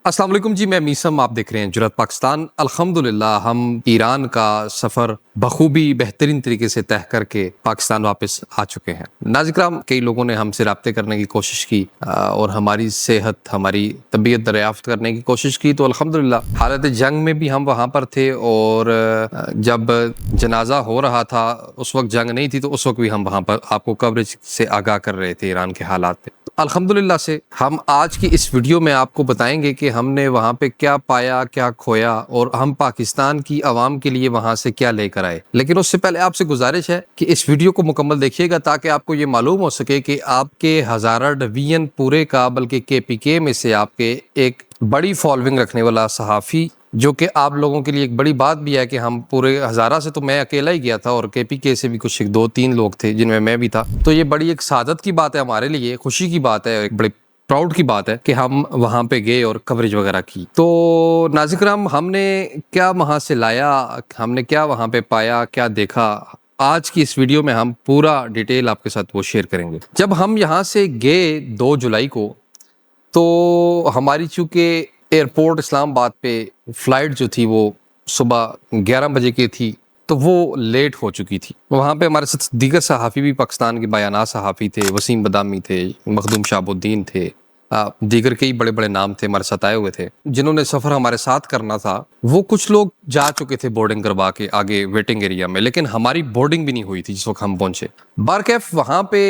अस्सलाम वालेकुम जी, मैं मीसम, आप देख रहे हैं जुरत पाकिस्तान। अल्हम्दुलिल्लाह हम ईरान का सफ़र बखूबी बेहतरीन तरीके से तय करके पाकिस्तान वापस आ चुके हैं। नाज़िक्राम, कई लोगों ने हमसे रब्ते करने की कोशिश की और हमारी सेहत, हमारी तबीयत दरियाफ़्त करने की कोशिश की, तो अल्हम्दुलिल्लाह हालत जंग में भी हम वहाँ पर थे और जब जनाजा हो रहा था उस वक्त जंग नहीं थी, तो उस वक्त भी हम वहाँ पर आपको कवरेज से आगाह कर रहे थे ईरान के हालात पे। अल्हम्दुलिल्लाह से हम आज की इस वीडियो में आपको बताएंगे कि हमने वहाँ पे क्या पाया, क्या खोया और हम पाकिस्तान की आवाम के लिए वहाँ से क्या लेकर आए। लेकिन उससे पहले आपसे गुजारिश है कि इस वीडियो को मुकम्मल देखिएगा ताकि आपको ये मालूम हो सके कि आपके हज़ारा डिवीजन पूरे का, बल्कि KPK में से आपके एक बड़ी फॉलोइंग रखने वाला सहाफ़ी, जो कि आप लोगों के लिए एक बड़ी बात भी है कि हम पूरे हज़ारा से तो मैं अकेला ही गया था और KPK से भी कुछ 2-3 लोग थे जिनमें मैं भी था। तो ये बड़ी एक सादत की बात है हमारे लिए, खुशी की बात है, एक बड़ी प्राउड की बात है कि हम वहाँ पे गए और कवरेज वगैरह की। तो नाज़िक्राम, हमने क्या वहाँ से लाया, हमने क्या वहाँ पे पाया, क्या देखा, आज की इस वीडियो में हम पूरा डिटेल आपके साथ वो शेयर करेंगे। जब हम यहाँ से गए 2 जुलाई को, तो हमारी चूँकि एयरपोर्ट इस्लामाबाद पे फ़्लाइट जो थी वो सुबह 11 बजे की थी, तो वो लेट हो चुकी थी। वहाँ पे हमारे साथ दीगर सहाफ़ी भी पाकिस्तान के बायानात सहाफ़ी थे, वसीम बदामी थे, मखदूम शाहबुद्दीन थे, दीगर कई बड़े बड़े नाम थे हमारे साथ आए हुए थे जिन्होंने सफ़र हमारे साथ करना था। वो कुछ लोग जा चुके थे बोर्डिंग करवा के आगे वेटिंग एरिया में, लेकिन हमारी बोर्डिंग भी नहीं हुई थी जिस वक्त हम पहुँचे। बारकैफ वहाँ पे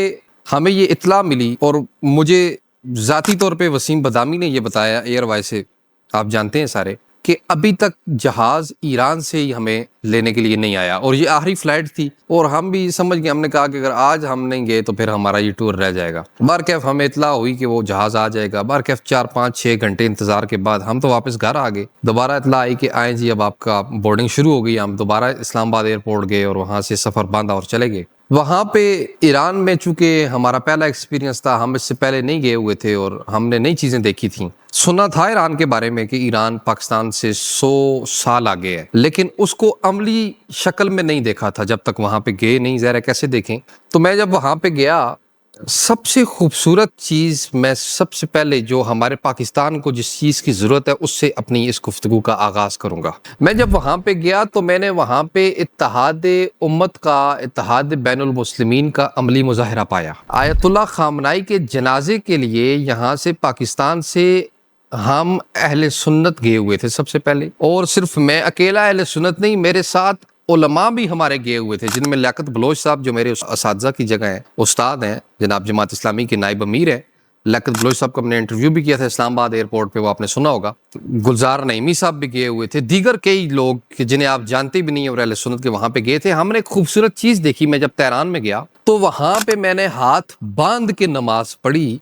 हमें ये इत्तला मिली और मुझे ज़ाती तौर पे वसीम बदामी ने ये बताया एयरवाई से, आप जानते हैं सारे, कि अभी तक जहाज़ ईरान से ही हमें लेने के लिए नहीं आया और ये आखिरी फ़्लाइट थी और हम भी समझ गए। हमने कहा कि अगर आज हम नहीं गए तो फिर हमारा ये टूर रह जाएगा। बारकैफ हमें इत्तला हुई कि वो जहाज़ आ जाएगा। बारकैफ 4-5-6 घंटे इंतज़ार के बाद हम तो वापस घर आ गए। दोबारा इत्तला आई कि आए जी, अब आपका बोर्डिंग शुरू हो गई। हम दोबारा इस्लामाबाद एयरपोर्ट गए और वहाँ से सफ़र बांधा और चले गए। वहाँ पे ईरान में चूँकि हमारा पहला एक्सपीरियंस था, हम इससे पहले नहीं गए हुए थे और हमने नई चीज़ें देखी थी। सुना था ईरान के बारे में कि ईरान पाकिस्तान से 100 साल आगे है, लेकिन उसको अमली शक्ल में नहीं देखा था जब तक वहाँ पे गए नहीं। ज़रा कैसे देखें। तो मैं जब वहाँ पे गया, सबसे खूबसूरत चीज़, मैं सबसे पहले जो हमारे पाकिस्तान को जिस चीज़ की ज़रूरत है उससे अपनी इस गुफ्तगू का आगाज़ करूँगा। मैं जब वहाँ पे गया तो मैंने वहाँ पे इत्तेहाद उम्मत का, इत्तेहाद बैनुल मुस्लिमीन का अमली मुज़ाहरा पाया। आयतुल्लाह ख़ामनाई के जनाजे के लिए यहाँ से पाकिस्तान से हम अहले सुन्नत गए हुए थे सबसे पहले, और सिर्फ मैं अकेला अहले सुन्नत नहीं, मेरे साथ उलमा भी हमारे गए हुए थे, जिनमें लियाकत बलोच साहब जो मेरे असातिज़ा की जगह हैं, उस्ताद हैं, जनाब जमात इस्लामी के नायब अमीर हैं। लियाकत बलोच साहब को हमने इंटरव्यू भी किया था इस्लामाबाद एयरपोर्ट पे, वो आपने सुना होगा। गुलजार नईमी साहब भी गए हुए थे, दीगर कई लोग जिन्हें आप जानते भी नहीं और अहले सुन्नत के वहाँ पे गए थे। हमने खूबसूरत चीज़ देखी। मैं जब तेहरान में गया तो वहाँ पे मैंने हाथ बांध के नमाज पढ़ी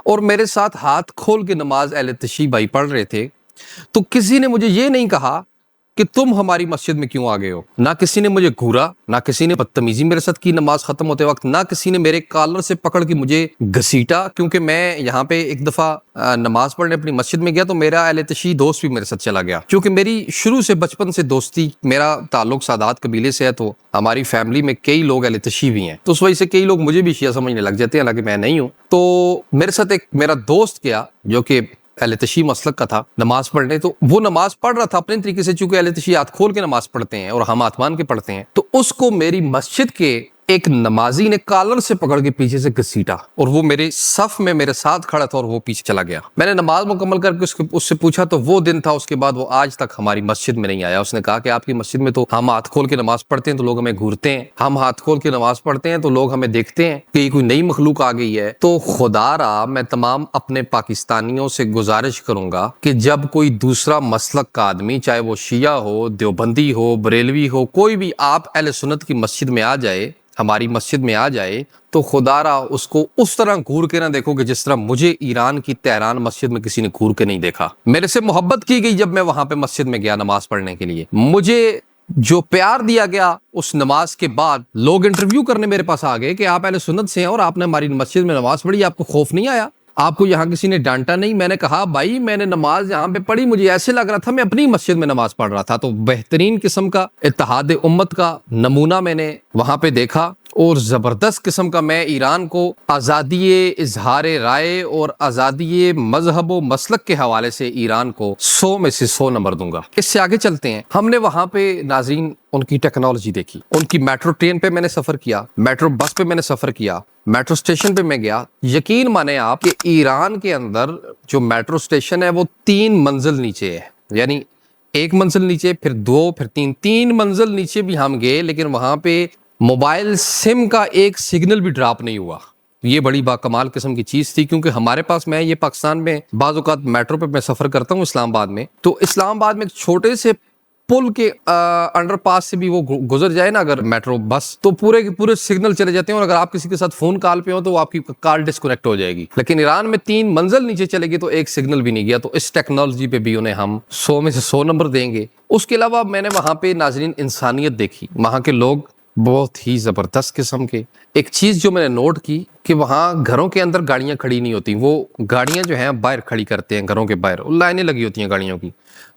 और मेरे साथ हाथ खोल के नमाज अहले तशय्युअ भाई पढ़ रहे थे। तो किसी ने मुझे ये नहीं कहा कि तुम हमारी मस्जिद में क्यों आ गए हो। ना किसी ने मुझे घूरा, ना किसी ने बदतमीजी मेरे साथ की नमाज खत्म होते वक्त, ना किसी ने मेरे कॉलर से पकड़ के मुझे घसीटा। क्योंकि मैं यहाँ पे एक दफ़ा नमाज पढ़ने अपनी मस्जिद में गया तो मेरा अहले तशय्युअ दोस्त भी मेरे साथ चला गया। क्योंकि मेरी शुरू से बचपन से दोस्ती, मेरा ताल्लुक सादात कबीले से है, तो हमारी फैमिली में कई लोग अहले तशय्युअ भी हैं, तो उस वजह से कई लोग मुझे भी शिया समझने लग जाते हैं, हालांकि मैं नहीं हूँ। तो मेरे साथ एक मेरा दोस्त गया जो कि अहले तशय्युअ मसलक का था, नमाज पढ़ने। तो वो नमाज पढ़ रहा था अपने तरीके से, चूंकि अहले तशय्युअ हाथ खोल के नमाज पढ़ते हैं और हम आत्मान के पढ़ते हैं, तो उसको मेरी मस्जिद के एक नमाजी ने कॉलर से पकड़ के पीछे से घसीटा और वो मेरे सफ में मेरे साथ खड़ा था और वो पीछे चला गया। मैंने नमाज मुकम्मल करके उससे पूछा तो वो दिन था, उसके बाद वो आज तक हमारी मस्जिद में नहीं आया। उसने कहा कि आपकी मस्जिद में तो हम हाथ खोल के नमाज पढ़ते हैं तो लोग हमें घूरते हैं, हम हाथ खोल के नमाज पढ़ते हैं तो लोग हमें देखते हैं कि कोई नई मखलूक आ गई है। तो खुदारा मैं तमाम अपने पाकिस्तानियों से गुजारिश करूंगा कि जब कोई दूसरा मसलक का आदमी, चाहे वो शिया हो, देवबंदी हो, बरेलवी हो, कोई भी आप अहले सुन्नत की मस्जिद में आ जाए, हमारी मस्जिद में आ जाए, तो खुदारा उसको उस तरह घूर के ना देखो कि जिस तरह मुझे ईरान की तेहरान मस्जिद में किसी ने घूर के नहीं देखा। मेरे से मोहब्बत की गई जब मैं वहां पे मस्जिद में गया नमाज पढ़ने के लिए। मुझे जो प्यार दिया गया उस नमाज के बाद, लोग इंटरव्यू करने मेरे पास आ गए कि आप अहले सुन्नत से हैं और आपने हमारी मस्जिद में नमाज पढ़ी, आपको खौफ नहीं आया, आपको यहाँ किसी ने डांटा नहीं। मैंने कहा भाई मैंने नमाज यहाँ पे पढ़ी, मुझे ऐसे लग रहा था मैं अपनी मस्जिद में नमाज पढ़ रहा था। तो बेहतरीन किस्म का इत्तेहाद उम्मत का नमूना मैंने वहाँ पे देखा اور زبردست قسم کا میں ایران کو آزادی اظہار رائے اور آزادی مذہب و مسلک کے حوالے سے ایران کو 100 میں سے 100 نمبر دوں گا۔ اس سے آگے چلتے ہیں۔ ہم نے وہاں پہ ناظرین ان کی ٹیکنالوجی دیکھی، ان کی میٹرو ٹرین پہ میں نے سفر کیا، میٹرو بس پہ میں نے سفر کیا، میٹرو سٹیشن پہ میں گیا۔ یقین مانیں آپ کہ ایران کے اندر جو میٹرو سٹیشن ہے وہ 3 منزل نیچے ہے، یعنی 1 منزل نیچے، پھر 2، پھر 3 منزل نیچے بھی ہم گئے، لیکن وہاں پہ موبائل سم کا ایک سگنل بھی ڈراپ نہیں ہوا۔ یہ بڑی باکمال قسم کی چیز تھی، کیونکہ ہمارے پاس، میں یہ پاکستان میں بعض اوقات میٹرو پہ میں سفر کرتا ہوں اسلام آباد میں، تو اسلام آباد میں ایک چھوٹے سے پل کے انڈر پاس سے بھی وہ گزر جائے نا اگر میٹرو بس، تو پورے کے پورے سگنل چلے جاتے ہیں، اور اگر آپ کسی کے ساتھ فون کال پہ ہو تو آپ کی کال ڈسکنیکٹ ہو جائے گی۔ لیکن ایران میں 3 منزل نیچے چلے گی تو ایک سگنل بھی نہیں گیا، تو اس ٹیکنالوجی پہ بھی انہیں ہم 100 میں سے 100 نمبر دیں گے۔ اس کے علاوہ میں نے وہاں پہ ناظرین انسانیت دیکھی، وہاں کے لوگ بہت ہی زبردست قسم کے۔ ایک چیز جو میں نے نوٹ کی کہ وہاں گھروں کے اندر گاڑیاں کھڑی نہیں ہوتی، وہ گاڑیاں جو ہیں باہر کھڑی کرتے ہیں، گھروں کے باہر لائنیں لگی ہوتی ہیں گاڑیوں کی،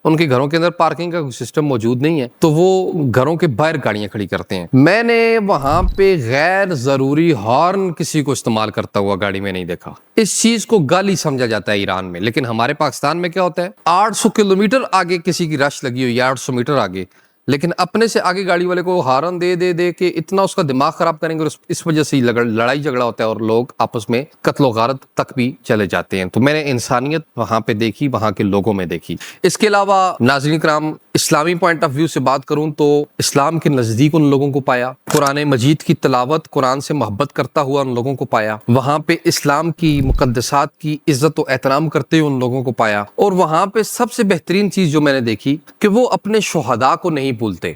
ان کے گھروں کے اندر پارکنگ کا سسٹم موجود نہیں ہے، تو وہ گھروں کے باہر گاڑیاں کھڑی کرتے ہیں۔ میں نے وہاں پہ غیر ضروری ہارن کسی کو استعمال کرتا ہوا گاڑی میں نہیں دیکھا۔ اس چیز کو گالی سمجھا جاتا ہے ایران میں، لیکن ہمارے پاکستان میں کیا ہوتا ہے، 800 کلومیٹر آگے کسی کی رش لگی ہوئی ہے، 800 میٹر آگے، لیکن اپنے سے آگے گاڑی والے کو ہارن دے دے دے کے اتنا اس کا دماغ خراب کریں گے، اور اس وجہ سے لڑائی جھگڑا ہوتا ہے اور لوگ آپس میں قتل و غارت تک بھی چلے جاتے ہیں۔ تو میں نے انسانیت وہاں پہ دیکھی، وہاں کے لوگوں میں دیکھی۔ اس کے علاوہ ناظرین کرام، اسلامی پوائنٹ آف ویو سے بات کروں تو اسلام کے نزدیک ان لوگوں کو پایا، قرآن مجید کی تلاوت، قرآن سے محبت کرتا ہوا ان لوگوں کو پایا، وہاں پہ اسلام کی مقدسات کی عزت و احترام کرتے ہوئے ان لوگوں کو پایا، اور وہاں پہ سب سے بہترین چیز جو میں نے دیکھی کہ وہ اپنے شہداء کو نہیں بھولتے،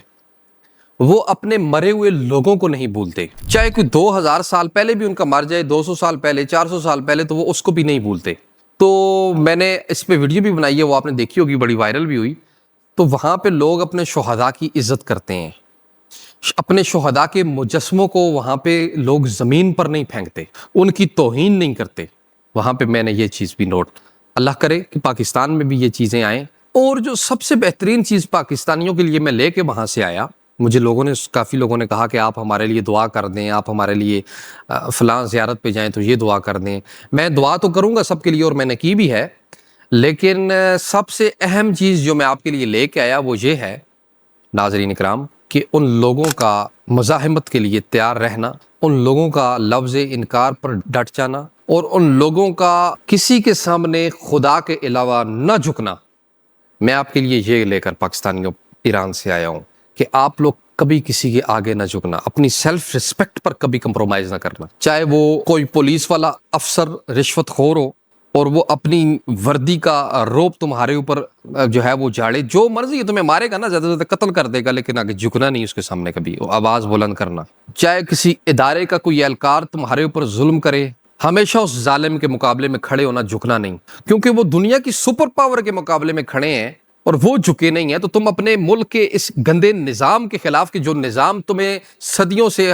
وہ اپنے مرے ہوئے لوگوں کو نہیں بھولتے، چاہے کوئی 2000 سال پہلے بھی ان کا مر جائے، 200 سال پہلے، 400 سال پہلے، تو وہ اس کو بھی نہیں بھولتے۔ تو میں نے اس پہ ویڈیو بھی بنائی ہے، وہ آپ نے دیکھی ہوگی، بڑی وائرل بھی ہوئی۔ تو وہاں پہ لوگ اپنے شہداء کی عزت کرتے ہیں، اپنے شہداء کے مجسموں کو وہاں پہ لوگ زمین پر نہیں پھینکتے، ان کی توہین نہیں کرتے۔ وہاں پہ میں نے یہ چیز بھی نوٹ، اللہ کرے کہ پاکستان میں بھی یہ چیزیں آئیں۔ اور جو سب سے بہترین چیز پاکستانیوں کے لیے میں لے کے وہاں سے آیا، مجھے کافی لوگوں نے کہا کہ آپ ہمارے لیے دعا کر دیں، آپ ہمارے لیے فلاں زیارت پہ جائیں تو یہ دعا کر دیں۔ میں دعا تو کروں گا سب کے لیے، اور میں نے کی بھی ہے، لیکن سب سے اہم چیز جو میں آپ کے لیے لے کے آیا وہ یہ ہے ناظرین اکرام، کہ ان لوگوں کا مزاحمت کے لیے تیار رہنا، ان لوگوں کا لفظ انکار پر ڈٹ جانا، اور ان لوگوں کا کسی کے سامنے خدا کے علاوہ نہ جھکنا۔ میں آپ کے لیے یہ لے کر پاکستانیوں ایران سے آیا ہوں کہ آپ لوگ کبھی کسی کے آگے نہ جھکنا، اپنی سیلف ریسپیکٹ پر کبھی کمپرومائز نہ کرنا، چاہے وہ کوئی پولیس والا افسر رشوت خور ہو اور وہ اپنی وردی کا روپ تمہارے اوپر جو ہے وہ جھاڑے، جو مرضی ہے تمہیں مارے گا نا، زیادہ سے زیادہ قتل کر دے گا، لیکن آگے جھکنا نہیں اس کے سامنے کبھی، آواز بلند کرنا۔ چاہے کسی ادارے کا کوئی اہلکار تمہارے اوپر ظلم کرے، ہمیشہ اس ظالم کے مقابلے میں کھڑے ہونا، جھکنا نہیں، کیونکہ وہ دنیا کی سپر پاور کے مقابلے میں کھڑے ہیں اور وہ جھکے نہیں ہیں، تو تم اپنے ملک کے اس گندے نظام کے خلاف، کہ جو نظام تمہیں صدیوں سے،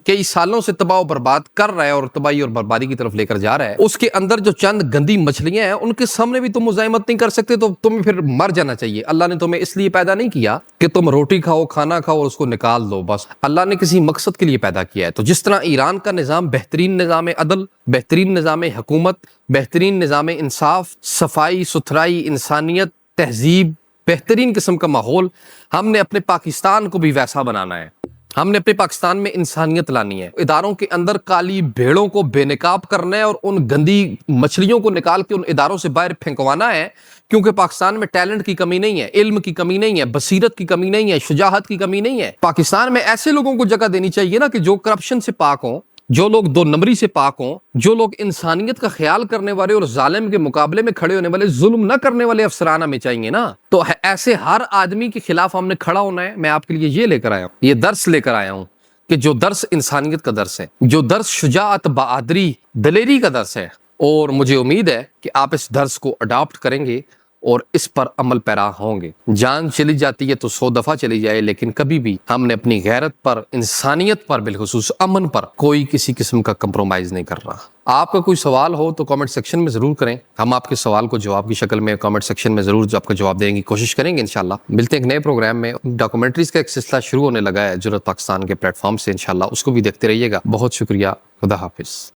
کئی سالوں سے تباہ و برباد کر رہا ہے اور تباہی اور بربادی کی طرف لے کر جا رہا ہے، اس کے اندر جو چند گندی مچھلیاں ہیں ان کے سامنے بھی تم مزاحمت نہیں کر سکتے، تو تمہیں پھر مر جانا چاہیے۔ اللہ نے تمہیں اس لیے پیدا نہیں کیا کہ تم روٹی کھاؤ، کھانا کھاؤ اور اس کو نکال دو، بس اللہ نے کسی مقصد کے لیے پیدا کیا ہے۔ تو جس طرح ایران کا نظام بہترین نظام عدل، بہترین نظام حکومت، بہترین نظام انصاف، صفائی ستھرائی، انسانیت، تہذیب، بہترین قسم کا ماحول، ہم نے اپنے پاکستان کو بھی ویسا بنانا ہے۔ ہم نے اپنے پاکستان میں انسانیت لانی ہے، اداروں کے اندر کالی بھیڑوں کو بے نقاب کرنا ہے اور ان گندی مچھلیوں کو نکال کے ان اداروں سے باہر پھینکوانا ہے، کیونکہ پاکستان میں ٹیلنٹ کی کمی نہیں ہے، علم کی کمی نہیں ہے، بصیرت کی کمی نہیں ہے، شجاعت کی کمی نہیں ہے۔ پاکستان میں ایسے لوگوں کو جگہ دینی چاہیے نا کہ جو کرپشن سے پاک ہوں، جو لوگ 2 نمبری سے پاک ہوں، جو لوگ انسانیت کا خیال کرنے والے اور ظالم کے مقابلے میں کھڑے ہونے والے، ظلم نہ کرنے والے افسران ہمیں چاہیے نا۔ تو ایسے ہر آدمی کے خلاف ہم نے کھڑا ہونا ہے۔ میں آپ کے لیے یہ لے کر آیا ہوں، یہ درس لے کر آیا ہوں، کہ جو درس انسانیت کا درس ہے، جو درس شجاعت، بہادری، دلیری کا درس ہے، اور مجھے امید ہے کہ آپ اس درس کو اڈاپٹ کریں گے اور اس پر عمل پیرا ہوں گے۔ جان چلی جاتی ہے تو 100 دفعہ چلی جائے، لیکن کبھی بھی ہم نے اپنی غیرت پر، انسانیت پر، بالخصوص امن پر کوئی کسی قسم کا کمپرومائز نہیں کر رہا۔ آپ کا کوئی سوال ہو تو کامنٹ سیکشن میں ضرور کریں، ہم آپ کے سوال کو جواب کی شکل میں کامنٹ سیکشن میں ضرور آپ کا جواب دینے کی کوشش کریں گے انشاءاللہ۔ ملتے ہیں ایک نئے پروگرام میں۔ ڈاکومنٹریز کا ایک سلسلہ شروع ہونے لگا ہے جرأت پاکستان کے پلیٹ فارم سے، انشاءاللہ اس کو بھی دیکھتے رہیے گا۔ بہت شکریہ، خدا حافظ۔